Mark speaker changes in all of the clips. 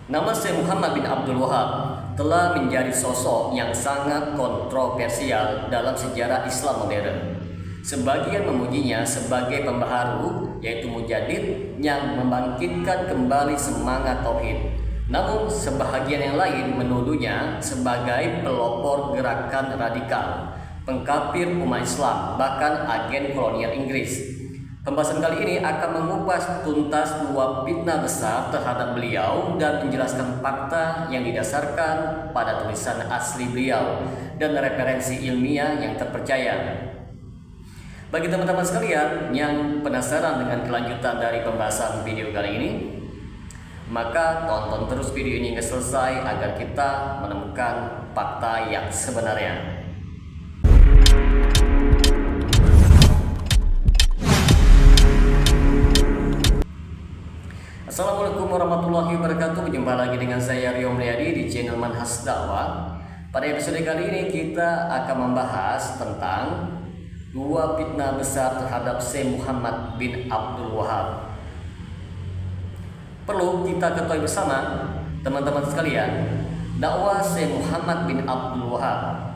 Speaker 1: Nama Syekh Muhammad bin Abdul Wahab telah menjadi sosok yang sangat kontroversial dalam sejarah Islam modern. Sebagian memujinya sebagai pembaharu, yaitu mujaddid yang membangkitkan kembali semangat tauhid. Namun sebahagian yang lain menuduhnya sebagai pelopor gerakan radikal, pengkafir umat Islam, bahkan agen kolonial Inggris. Pembahasan kali ini akan mengupas tuntas dua fitnah besar terhadap beliau dan menjelaskan fakta yang didasarkan pada tulisan asli beliau dan referensi ilmiah yang terpercaya. Bagi teman-teman sekalian yang penasaran dengan kelanjutan dari pembahasan video kali ini, maka tonton terus video ini hingga selesai agar kita menemukan fakta yang sebenarnya. Assalamualaikum warahmatullahi wabarakatuh. Berjumpa lagi dengan saya Rio Mulyadi di channel Manhaj Dakwah. Pada episode kali ini kita akan membahas tentang dua fitnah besar terhadap Syekh Muhammad bin Abdul Wahab. Perlu kita ketahui bersama teman-teman sekalian, dakwah Syekh Muhammad bin Abdul Wahab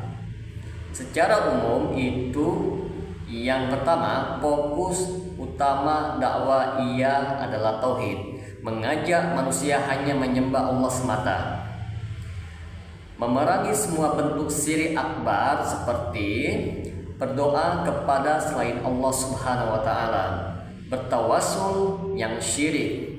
Speaker 1: secara umum itu yang pertama, fokus utama dakwah ia adalah tauhid, mengajak manusia hanya menyembah Allah semata, memerangi semua bentuk syirik akbar seperti berdoa kepada selain Allah Subhanahu wa taala, bertawassul yang syirik,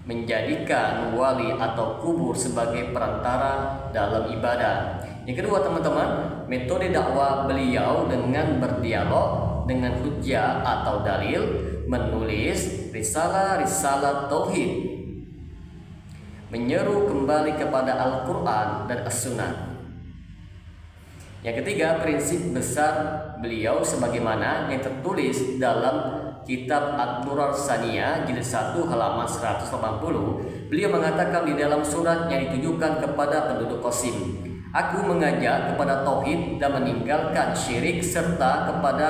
Speaker 1: menjadikan wali atau kubur sebagai perantara dalam ibadah. Yang kedua teman-teman, metode dakwah beliau dengan berdialog dengan hujjah atau dalil, menulis risalah-risalah tauhid, menyeru kembali kepada Al-Quran dan As-Sunnah. Yang ketiga, prinsip besar beliau sebagaimana yang tertulis dalam kitab Ad-Durar Saniyah jilid 1 halaman 180. Beliau mengatakan di dalam surat yang ditujukan kepada penduduk Qasim, aku mengajak kepada tauhid dan meninggalkan syirik serta kepada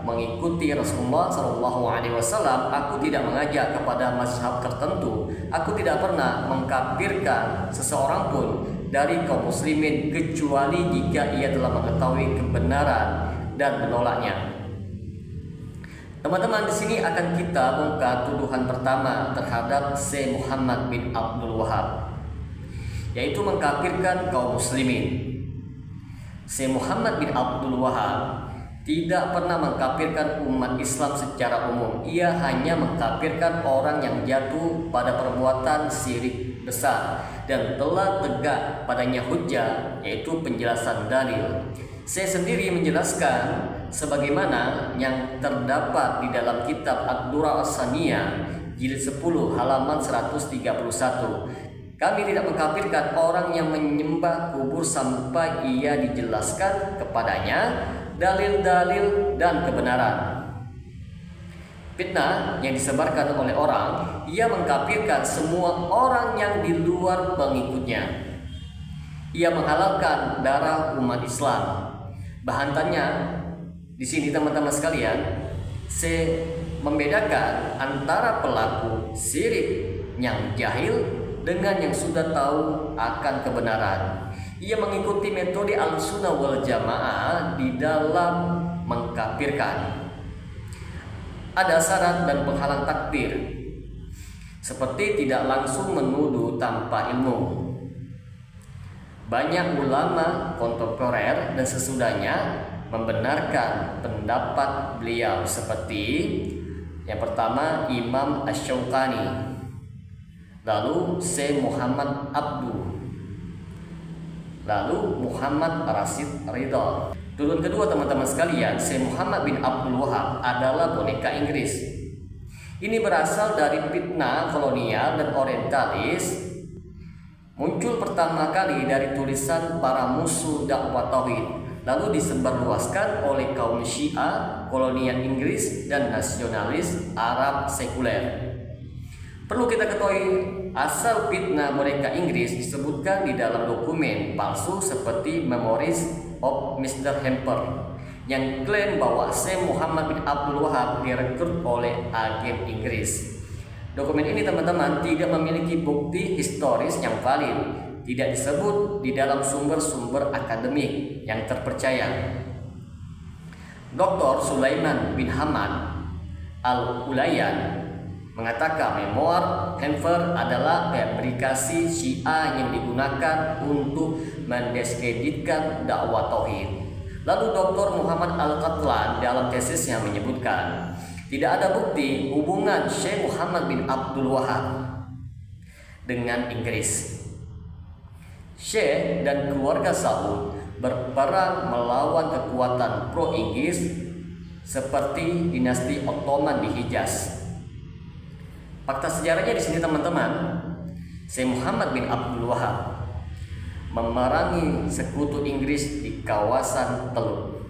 Speaker 1: mengikuti Rasulullah SAW. Aku tidak mengajak kepada mazhab tertentu. Aku tidak pernah mengkafirkan seseorang pun dari kaum muslimin kecuali jika ia telah mengetahui kebenaran dan menolaknya. Teman-teman, di sini akan kita bongkar tuduhan pertama terhadap Syekh Muhammad bin Abdul Wahab, yaitu mengkafirkan kaum muslimin. Syekh Muhammad bin Abdul Wahab tidak pernah mengkafirkan umat Islam secara umum. Ia hanya mengkafirkan orang yang jatuh pada perbuatan syirik besar dan telah tegak padanya hujjah, yaitu penjelasan dalil. Saya sendiri menjelaskan sebagaimana yang terdapat di dalam kitab Ad-Durar Saniyah jilid 10 halaman 131. Kami tidak mengkafirkan orang yang menyembah kubur sampai ia dijelaskan kepadanya dalil-dalil dan kebenaran. Fitnah yang disebarkan oleh orang, ia mengkafirkan semua orang yang di luar pengikutnya. Ia menghalalkan darah umat Islam. Bahantannya di sini teman-teman sekalian, saya membedakan antara pelaku syirik yang jahil dengan yang sudah tahu akan kebenaran. Ia mengikuti metode Ahlussunnah wal Jamaah di dalam mengkafirkan. Ada syarat dan penghalang takdir, seperti tidak langsung menuduh tanpa ilmu. Banyak ulama kontemporer dan sesudahnya membenarkan pendapat beliau, seperti yang pertama Imam Asy-Syaukani, lalu Syekh Muhammad Abduh, lalu Muhammad Rashid Ridha. Turun kedua teman-teman sekalian, Syekh Muhammad bin Abdul Wahab adalah boneka Inggris. Ini berasal dari fitnah kolonial dan orientalis. Muncul pertama kali dari tulisan para musuh dakwah tauhid, lalu disebarluaskan oleh kaum Syiah, kolonial Inggris, dan nasionalis Arab sekuler. Perlu kita ketahui, asal fitnah boneka Inggris disebutkan di dalam dokumen palsu seperti Memories of Mr. Hemper yang klaim bahwa Syekh Muhammad bin Abdul Wahab direkrut oleh agen Inggris. Dokumen ini teman-teman tidak memiliki bukti historis yang valid, tidak disebut di dalam sumber-sumber akademik yang terpercaya. Dr. Sulaiman bin Hamad Al-Ulayan mengatakan memoir Hanford adalah fabrikasi Syiah yang digunakan untuk mendiskreditkan dakwah tauhid. Lalu Dr. Muhammad Al-Qatlan dalam tesisnya menyebutkan tidak ada bukti hubungan Syekh Muhammad bin Abdul Wahab dengan Inggris. Syekh dan keluarga Saud berperang melawan kekuatan pro-Inggris seperti dinasti Ottoman di Hijaz. Fakta sejarahnya di sini teman-teman, Syekh Muhammad bin Abdul Wahab memerangi sekutu Inggris di kawasan Teluk.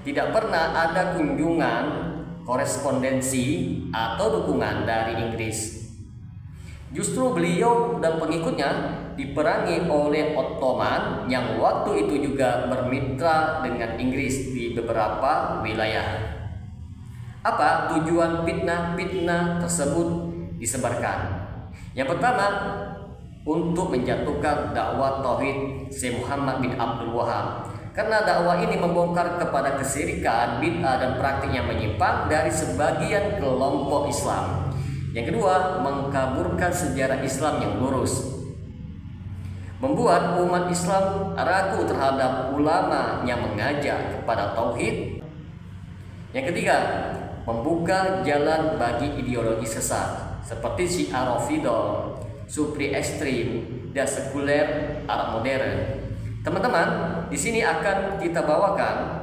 Speaker 1: Tidak pernah ada kunjungan, korespondensi atau dukungan dari Inggris. Justru beliau dan pengikutnya diperangi oleh Ottoman yang waktu itu juga bermitra dengan Inggris di beberapa wilayah. Apa tujuan fitnah-fitnah tersebut disebarkan? Yang pertama, untuk menjatuhkan dakwah tauhid Syekh Muhammad bin Abdul Wahab. Karena dakwah ini membongkar kepada kesyirikan, bid'ah dan praktik yang menyimpang dari sebagian kelompok Islam. Yang kedua, mengkaburkan sejarah Islam yang lurus, membuat umat Islam ragu terhadap ulama yang mengajak kepada tauhid. Yang ketiga, membuka jalan bagi ideologi sesat seperti Syiah Rafidhah, Supri ekstrim, dan sekuler Arab modern. Teman-teman, di sini akan kita bawakan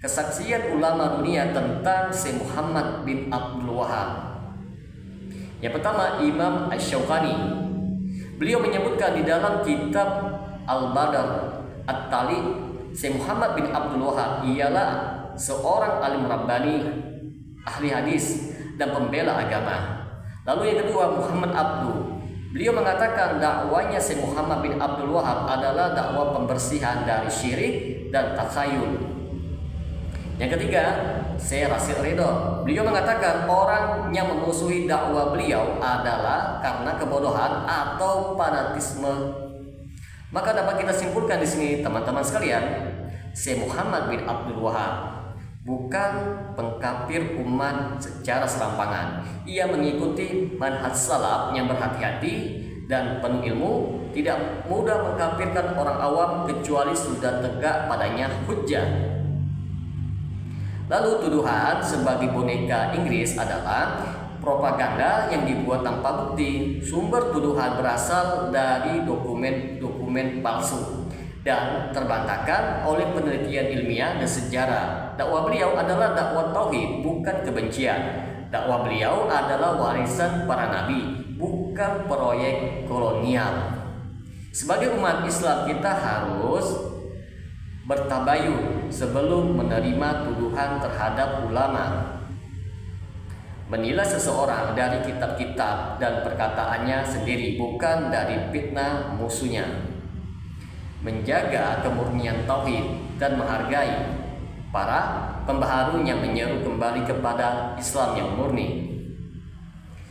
Speaker 1: kesaksian ulama dunia tentang Syekh Muhammad bin Abdul Wahab. Yang pertama, Imam Asy-Syaukani. Beliau menyebutkan di dalam kitab Al-Badr At-Tali, Syekh Muhammad bin Abdul Wahab ialah seorang alim rabbani, ahli hadis dan pembela agama. Lalu yang kedua, Muhammad Abduh. Beliau mengatakan dakwanya Syekh Muhammad bin Abdul Wahab adalah dakwah pembersihan dari syirik dan takhayul. Yang ketiga, Syekh Rasyid Ridho. Beliau mengatakan orang yang memusuhi dakwah beliau adalah karena kebodohan atau fanatisme. Maka dapat kita simpulkan di sini teman-teman sekalian, Syekh Muhammad bin Abdul Wahab bukan pengkafir umat secara serampangan. Ia mengikuti manhaj salaf yang berhati-hati dan penuh ilmu, tidak mudah mengkafirkan orang awam kecuali sudah tegak padanya hujjah. Lalu tuduhan sebagai boneka Inggris adalah propaganda yang dibuat tanpa bukti. Sumber tuduhan berasal dari dokumen-dokumen palsu dan terbantahkan oleh penelitian ilmiah dan sejarah. Dakwah beliau adalah dakwah tauhid, bukan kebencian. Dakwah beliau adalah warisan para nabi, bukan proyek kolonial. Sebagai umat Islam, kita harus bertabayun sebelum menerima tuduhan terhadap ulama. Menilai seseorang dari kitab-kitab dan perkataannya sendiri, bukan dari fitnah musuhnya. Menjaga kemurnian tauhid dan menghargai para pembaharu yang menyeru kembali kepada Islam yang murni.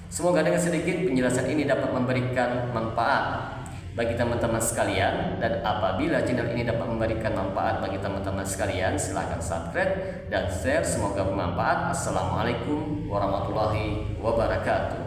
Speaker 1: Semoga dengan sedikit penjelasan ini dapat memberikan manfaat bagi teman-teman sekalian, dan apabila channel ini dapat memberikan manfaat bagi teman-teman sekalian, silahkan subscribe dan share. Semoga bermanfaat. Assalamualaikum warahmatullahi wabarakatuh.